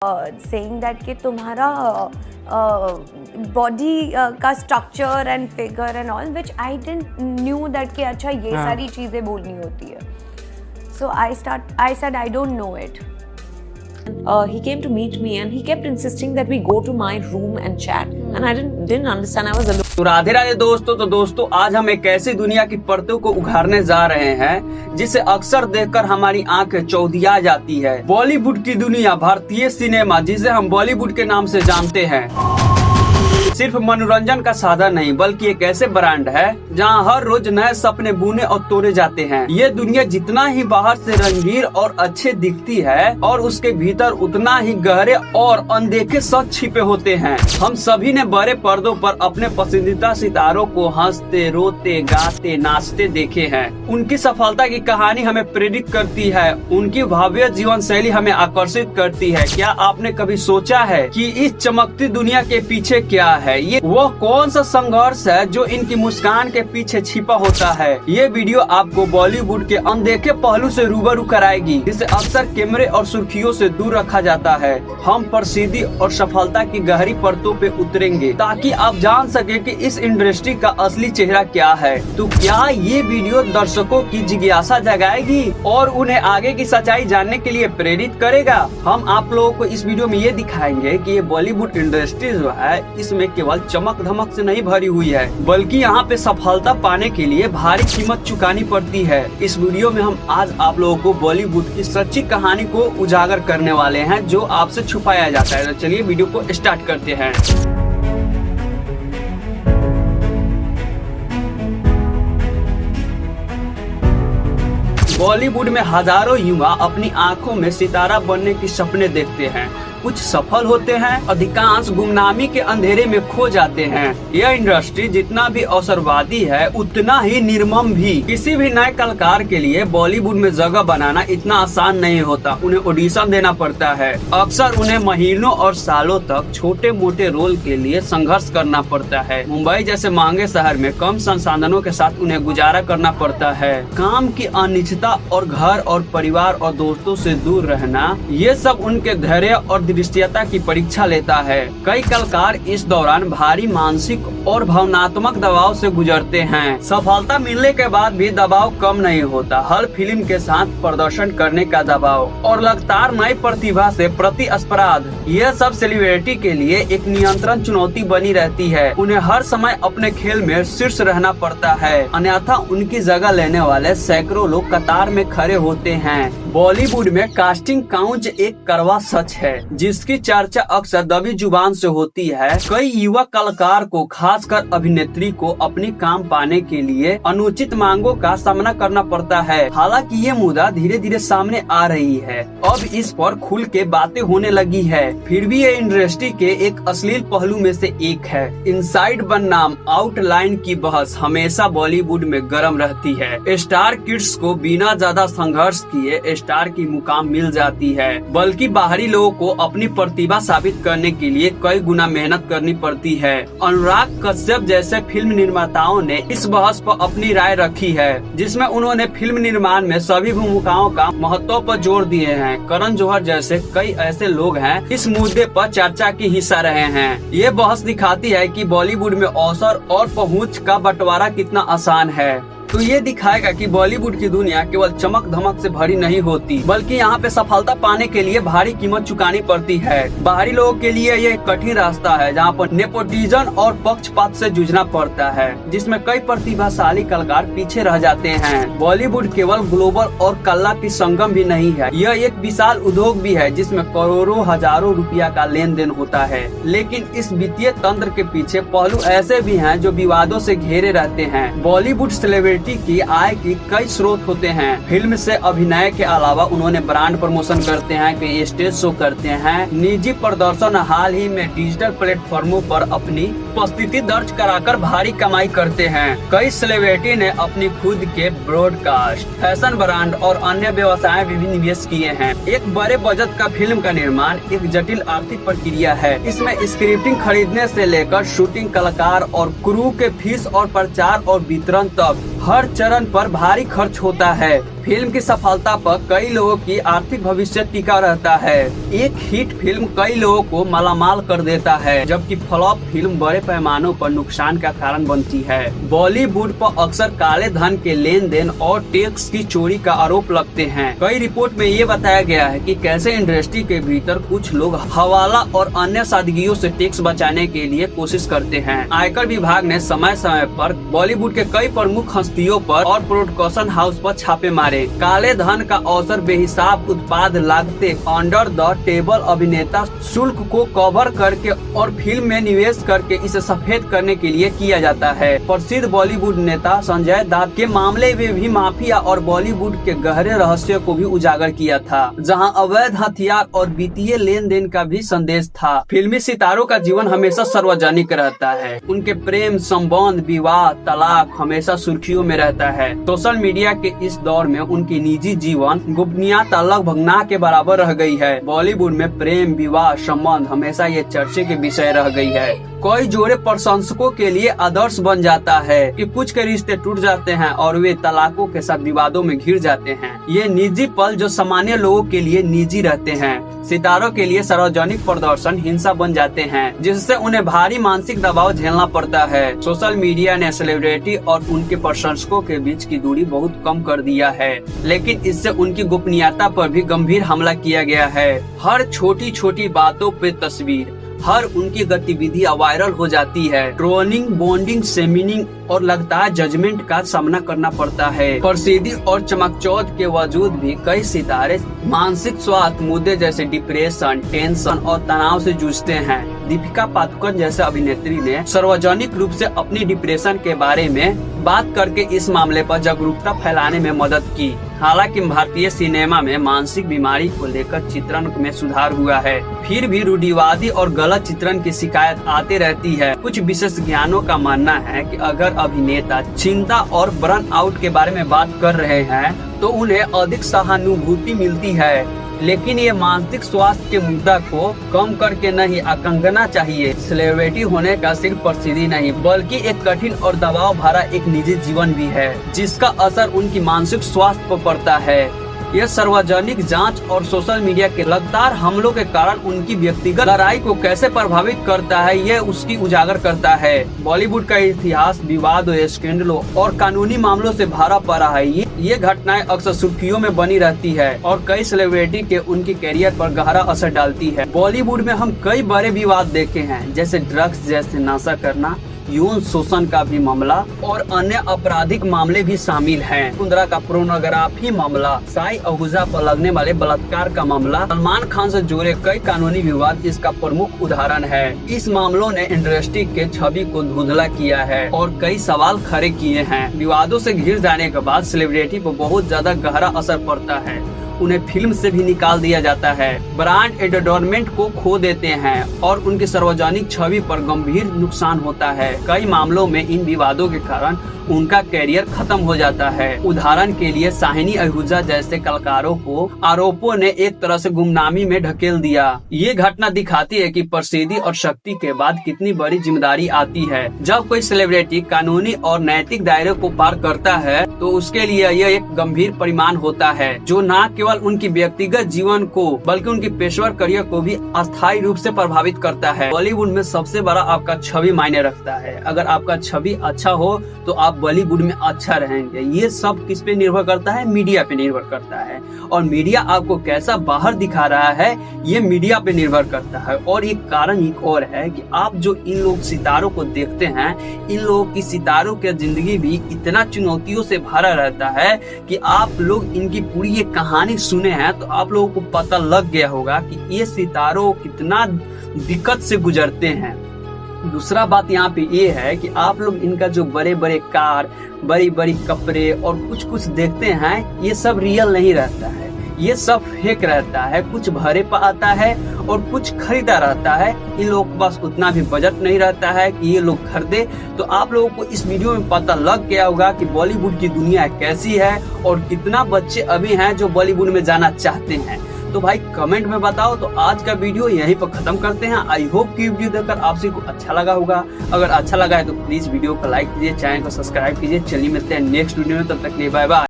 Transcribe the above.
saying that कि तुम्हारा body का structure and figure and all which I didn't knew that कि अच्छा ये सारी चीज़ें बोलनी होती है. So I said I don't know it. He came to meet me and he kept insisting that we go to my room and chat. And I didn't understand. I was alone. तो राधे राधे दोस्तों आज हम एक ऐसी दुनिया की परतों को उघाड़ने जा रहे हैं जिसे अक्सर देखकर हमारी आंखें चौंधिया जाती है. बॉलीवुड की दुनिया, भारतीय सिनेमा जिसे हम बॉलीवुड के नाम से जानते हैं, सिर्फ मनोरंजन का साधन नहीं बल्कि एक ऐसे ब्रांड है जहां हर रोज नए सपने बुने और तोड़े जाते हैं. ये दुनिया जितना ही बाहर से रंगीन और अच्छे दिखती है और उसके भीतर उतना ही गहरे और अनदेखे सच छिपे होते हैं. हम सभी ने बड़े पर्दों पर अपने पसंदीदा सितारों को हंसते, रोते, गाते, नाचते देखे हैं. उनकी सफलता की कहानी हमें प्रेरित करती है, उनकी भव्य जीवन शैली हमें आकर्षित करती है. क्या आपने कभी सोचा है कि इस चमकती दुनिया के पीछे क्या है? ये वो कौन सा संघर्ष है जो इनकी मुस्कान के पीछे छिपा होता है? ये वीडियो आपको बॉलीवुड के अनदेखे पहलू से रूबरू कराएगी जिसे अक्सर कैमरे और सुर्खियों से दूर रखा जाता है. हम प्रसिद्धि और सफलता की गहरी परतों पे उतरेंगे ताकि आप जान सके कि इस इंडस्ट्री का असली चेहरा क्या है. तो क्या ये वीडियो दर्शकों की जिज्ञासा जगाएगी और उन्हें आगे की सच्चाई जानने के लिए प्रेरित करेगा? हम आप लोगों को इस वीडियो में ये दिखाएंगे कि ये बॉलीवुड इंडस्ट्री जो है इसमें केवल चमक धमक से नहीं भरी हुई है बल्कि यहाँ पे सफलता पाने के लिए भारी कीमत चुकानी पड़ती है. इस वीडियो में हम आज आप लोगों को बॉलीवुड की सच्ची कहानी को उजागर करने वाले हैं जो आपसे छुपाया जाता है. तो चलिए वीडियो को स्टार्ट करते हैं. बॉलीवुड में हजारों युवा अपनी आंखों में सितारा बनने की सपने देखते हैं. कुछ सफल होते हैं, अधिकांश गुमनामी के अंधेरे में खो जाते हैं. यह इंडस्ट्री जितना भी अवसरवादी है उतना ही निर्मम भी. किसी भी नए कलाकार के लिए बॉलीवुड में जगह बनाना इतना आसान नहीं होता. उन्हें ऑडिशन देना पड़ता है. अक्सर उन्हें महीनों और सालों तक छोटे मोटे रोल के लिए संघर्ष करना पड़ता है. मुंबई जैसे महंगे शहर में कम संसाधनों के साथ उन्हें गुजारा करना पड़ता है. काम की अनिश्चितता और घर और परिवार और दोस्तों से दूर रहना, ये सब उनके धैर्य और दृष्टिता की परीक्षा लेता है. कई कलाकार इस दौरान भारी मानसिक और भावनात्मक दबाव से गुजरते हैं. सफलता मिलने के बाद भी दबाव कम नहीं होता. हर फिल्म के साथ प्रदर्शन करने का दबाव और लगातार नई प्रतिभा से प्रतिस्पर्धा, यह सब सेलिब्रिटी के लिए एक नियंत्रण चुनौती बनी रहती है. उन्हें हर समय अपने खेल में शीर्ष रहना पड़ता है, अन्यथा उनकी जगह लेने वाले सैकड़ों लोग कतार में खड़े होते हैं. बॉलीवुड में कास्टिंग काउच एक कड़वा सच है जिसकी चर्चा अक्सर दबी जुबान से होती है. कई युवा कलाकार को, खासकर अभिनेत्री को अपनी काम पाने के लिए अनुचित मांगों का सामना करना पड़ता है. हालांकि ये मुद्दा धीरे धीरे सामने आ रही है. अब इस पर खुल के बातें होने लगी है. फिर भी ये इंडस्ट्री के एक अश्लील पहलू में से एक है. इनसाइड बनाम आउटलाइन की बहस हमेशा बॉलीवुड में गर्म रहती है. स्टार किड्स को बिना ज्यादा संघर्ष किए स्टार की मुकाम मिल जाती है, बल्कि बाहरी लोगों को अपनी प्रतिभा साबित करने के लिए कई गुना मेहनत करनी पड़ती है. अनुराग कश्यप जैसे फिल्म निर्माताओं ने इस बहस पर अपनी राय रखी है जिसमें उन्होंने फिल्म निर्माण में सभी भूमिकाओं का महत्व पर जोर दिए हैं. करण जौहर जैसे कई ऐसे लोग हैं इस मुद्दे पर चर्चा की हिस्सा रहे हैं. ये बहस दिखाती है कि बॉलीवुड में अवसर और पहुंच का बंटवारा कितना आसान है. तो ये दिखाएगा कि बॉलीवुड की दुनिया केवल चमक धमक से भरी नहीं होती बल्कि यहाँ पे सफलता पाने के लिए भारी कीमत चुकानी पड़ती है. बाहरी लोगों के लिए ये एक कठिन रास्ता है जहाँ पर नेपोटिज्म और पक्षपात से जूझना पड़ता है, जिसमें कई प्रतिभाशाली कलाकार पीछे रह जाते हैं. बॉलीवुड केवल ग्लोबल और कला की संगम भी नहीं है, यह एक विशाल उद्योग भी है जिसमें करोड़ों हजारों रुपया का लेन देन होता है. लेकिन इस वित्तीय तंत्र के पीछे पहलू ऐसे भी हैं जो विवादों से घेरे रहते हैं. बॉलीवुड सेलिब्रिटी की आय की कई स्रोत होते हैं. फिल्म से अभिनय के अलावा उन्होंने ब्रांड प्रमोशन करते हैं, कई स्टेज शो करते हैं, निजी प्रदर्शन, हाल ही में डिजिटल प्लेटफॉर्मों पर अपनी उपस्थिति दर्ज कराकर भारी कमाई करते हैं. कई सेलिब्रिटी ने अपनी खुद के ब्रॉडकास्ट, फैशन ब्रांड और अन्य व्यवसाय में भी निवेश किए हैं. एक बड़े बजट का फिल्म का निर्माण एक जटिल आर्थिक प्रक्रिया है. इसमें स्क्रिप्टिंग खरीदने से लेकर शूटिंग, कलाकार और क्रू के फीस और प्रचार और वितरण तक हर चरण पर भारी खर्च होता है. फिल्म की सफलता पर कई लोगों की आर्थिक भविष्य टिका रहता है। एक हिट फिल्म कई लोगों को मालामाल कर देता है, जबकि फ्लॉप फिल्म बड़े पैमानों पर नुकसान का कारण बनती है। बॉलीवुड पर अक्सर काले धन के लेन देन और टैक्स की चोरी का आरोप लगते हैं। कई रिपोर्ट में ये बताया गया है कि कैसे इंडस्ट्री के भीतर कुछ लोग हवाला और अन्य सादगियों से टैक्स बचाने के लिए कोशिश करते हैं। आयकर विभाग ने समय समय पर बॉलीवुड के कई प्रमुख हस्तियों पर और प्रोडक्शन हाउस पर छापे मारे। काले धन का अवसर बेहिसाब उत्पाद लागते, अंडर द टेबल अभिनेता शुल्क को कवर करके और फिल्म में निवेश करके इसे सफेद करने के लिए किया जाता है। प्रसिद्ध बॉलीवुड नेता संजय दत्त के मामले में भी माफिया और बॉलीवुड के गहरे रहस्य को भी उजागर किया था, जहां अवैध हथियार और वित्तीय लेन देन का भी संदेश था। फिल्मी सितारों का जीवन हमेशा सार्वजनिक रहता है। उनके प्रेम संबंध, विवाह, तलाक हमेशा सुर्खियों में रहता है। सोशल मीडिया के इस दौर में उनकी निजी जीवन गोपनीयता लगभग ना के बराबर रह गई है। बॉलीवुड में प्रेम, विवाह संबंध हमेशा ये चर्चे के विषय रह गई है। कई जोड़े प्रशंसकों के लिए आदर्श बन जाता है कि कुछ के रिश्ते टूट जाते हैं और वे तलाकों के साथ विवादों में घिर जाते हैं। ये निजी पल जो सामान्य लोगों के लिए निजी रहते हैं, सितारों के लिए सार्वजनिक प्रदर्शन हिंसा बन जाते हैं, जिससे उन्हें भारी मानसिक दबाव झेलना पड़ता है। सोशल मीडिया ने सेलिब्रिटी और उनके प्रशंसकों के बीच की दूरी बहुत कम कर दिया है, लेकिन इससे उनकी गोपनीयता पर भी गंभीर हमला किया गया है। हर छोटी छोटी बातों पे तस्वीर, हर उनकी गतिविधि वायरल हो जाती है। ट्रोलिंग, बॉन्डिंग, सेमिनिंग और लगातार जजमेंट का सामना करना पड़ता है। प्रसिद्धि और चमकचौध के बावजूद भी कई सितारे मानसिक स्वास्थ्य मुद्दे जैसे डिप्रेशन, टेंशन और तनाव से जूझते हैं। दीपिका पादुकोण जैसे अभिनेत्री ने सार्वजनिक रूप से अपनी डिप्रेशन के बारे में बात करके इस मामले पर जागरूकता फैलाने में मदद की। हालांकि भारतीय सिनेमा में मानसिक बीमारी को लेकर चित्रण में सुधार हुआ है, फिर भी रूढ़िवादी और गलत चित्रण की शिकायत आती रहती है। कुछ विशेषज्ञों का मानना है कि अगर अभिनेता चिंता और बर्न आउट के बारे में बात कर रहे हैं तो उन्हें अधिक सहानुभूति मिलती है, लेकिन ये मानसिक स्वास्थ्य के मुद्दा को कम करके नहीं आंकना चाहिए। सेलिब्रिटी होने का सिर्फ प्रसिद्धि नहीं, बल्कि एक कठिन और दबाव भरा एक निजी जीवन भी है, जिसका असर उनकी मानसिक स्वास्थ्य पर पड़ता है। यह सार्वजनिक जांच और सोशल मीडिया के लगातार हमलों के कारण उनकी व्यक्तिगत लड़ाई को कैसे प्रभावित करता है, यह उसकी उजागर करता है। बॉलीवुड का इतिहास विवाद, स्कैंडलों और कानूनी मामलों से भरा पड़ा है। ये घटनाएं अक्सर सुर्खियों में बनी रहती है और कई सेलिब्रिटी के उनके करियर पर गहरा असर डालती है। बॉलीवुड में हम कई बड़े विवाद देखे हैं, जैसे ड्रग्स जैसे नशा करना, यौन शोषण का भी मामला और अन्य आपराधिक मामले भी शामिल हैं। कुंद्रा का पोर्नोग्राफी मामला, साई आहूजा पर लगने वाले बलात्कार का मामला, सलमान खान से जुड़े कई कानूनी विवाद इसका प्रमुख उदाहरण है। इस मामलों ने इंडस्ट्री के छवि को धुंधला किया है और कई सवाल खड़े किए हैं। विवादों से घिर जाने के बाद सेलिब्रिटी पर बहुत ज्यादा गहरा असर पड़ता है। उन्हें फिल्म से भी निकाल दिया जाता है, ब्रांड एडवर्टाइजमेंट को खो देते हैं और उनकी सार्वजनिक छवि पर गंभीर नुकसान होता है। कई मामलों में इन विवादों के कारण उनका करियर खत्म हो जाता है। उदाहरण के लिए शाहिनी आहूजा जैसे कलाकारों को आरोपों ने एक तरह से गुमनामी में ढकेल दिया। ये घटना दिखाती है कि प्रसिद्धि और शक्ति के बाद कितनी बड़ी जिम्मेदारी आती है। जब कोई सेलिब्रिटी कानूनी और नैतिक दायरे को पार करता है तो उसके लिए यह एक गंभीर परिमाण होता है, जो न केवल उनकी व्यक्तिगत जीवन को बल्कि उनकी पेशेवर करियर को भी अस्थायी रूप से प्रभावित करता है। बॉलीवुड में सबसे बड़ा आपका छवि मायने रखता है। अगर आपका छवि अच्छा हो तो आप बॉलीवुड में अच्छा रहेंगे। ये सब किस पे निर्भर करता है? मीडिया पे निर्भर करता है। और मीडिया आपको कैसा बाहर दिखा रहा है, ये मीडिया पे निर्भर करता है। और एक कारण एक और है कि आप जो इन लोग सितारों को देखते हैं, इन लोगों की सितारों की जिंदगी भी इतना चुनौतियों से भरा रहता है कि आप लोग इनकी पूरी ये कहानी सुने हैं तो आप लोगों को पता लग गया होगा कि ये सितारों कितना दिक्कत से गुजरते हैं। दूसरा बात यहाँ पे ये है कि आप लोग इनका जो बड़े बड़े कार, बड़ी बड़ी कपड़े और कुछ देखते हैं, ये सब रियल नहीं रहता है, ये सब फेक रहता है। कुछ भरे पर आता है और कुछ खरीदा रहता है। इन लोगों के पास उतना भी बजट नहीं रहता है कि ये लोग खरीदे। तो आप लोगों को इस वीडियो में पता लग गया होगा कि बॉलीवुड की दुनिया कैसी है और कितना बच्चे अभी हैं जो बॉलीवुड में जाना चाहते हैं। तो भाई कमेंट में बताओ। तो आज का वीडियो यहीं पर खत्म करते हैं। आई होप कि वीडियो देखकर आप सभी को अच्छा लगा होगा। अगर अच्छा लगा है तो प्लीज वीडियो को लाइक कीजिए, चैनल को सब्सक्राइब कीजिए। चलिए मिलते हैं नेक्स्ट वीडियो में, तब तक के लिए बाय बाय।